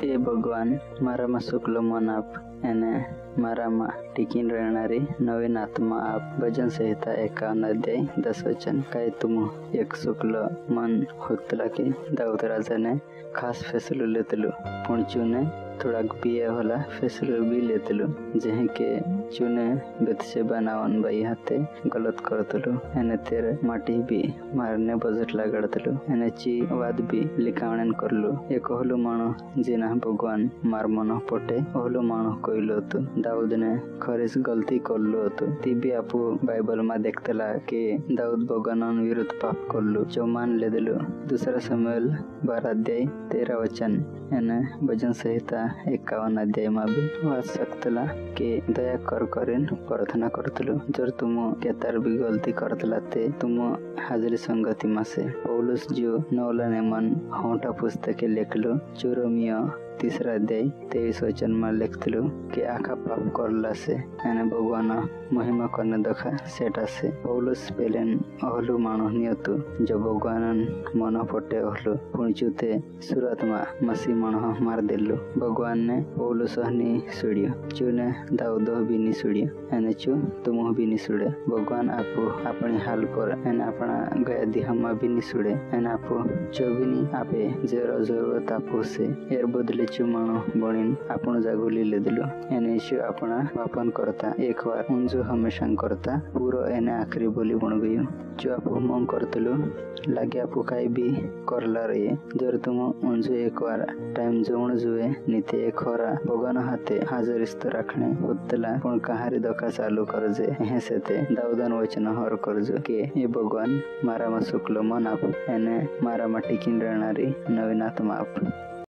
हे भगवान मारा मा शुक्ल मन आप एने मारा मा टिकिन रहणारी नवीन आत्मा आप। भजन संहिता 51 अध्याय 10 वचन। काय तुम एक शुक्ल मन होतला की दाऊद राजा ने खास फैसलो लेतलु पुण चुने थोड़ा पिया होला फैसलो भी लेतलु जेहे के चुने बेतशेबा नावन बाई हाथे गलत करतलु एने तेरे माटी भी मारने बजट लगाड़तलु एने ची वाद भी लिखावणन करलु एक होलु मानो जिना भगवान मार मनो पोटे होलु मानो कोइलो तु दाऊद ने खरेस गलती करलु तु ती भी आपु बाइबल में देखतला के दाऊद भगवान विरुद्ध पाप करलु जो मान लेदलु। दूसरा शमूएल 12 अध्याय 13 वचन एने भजन संहिता 51 अध्याय में भी वाच सकतला के दया कर करेन प्रार्थना करतलु जर तुम केतार भी गलती करतला ते तुम हाजरी संगति में से पौलुस जो नौला ने मन होंठा पुस्तक लेखलु चुरोमियो 3 अध्याय 23 वचन में लिखतलु के आखा पाप करला से एने भगवान महिमा करने दखा सेटा से पौलुस पेलेन अहलु मानो नियतु जो भगवान मनो पटे अहलु पुणचुते सुरत में मसी मनो मार देलु भगवान ने पौलुस हनी सुड़ियो चुने दाऊद भी नी सुड़ियो एने चु तुम भी नी सुड़े भगवान आपु अपनी हाल पर एने अपना गया दिहमा भी नी सुड़े एने आपु जो भी नी आपे जेरो जरूरत आपु से एर बदले चु मानो बणिन आपण जागुली लेदलु एने यीशु अपना पापन करता एक बार उंजो हमेशा करता पूरो एने आखिरी बोली बन गयो जो आपु मंग करतलु लागे आपु काई भी करला रे जर तुम उंजो एक बार टाइम जोण जुए नीते एक होरा भगवान हाथे हाजर इस्त रखने उतला पण कहारी दका चालू कर जे हे सेते दाऊदन वचन हर करजो के ए भगवान मारा मा शुक्ल मन आप एने मारा मा टिकिन रहणारी नवीन आत्मा आप।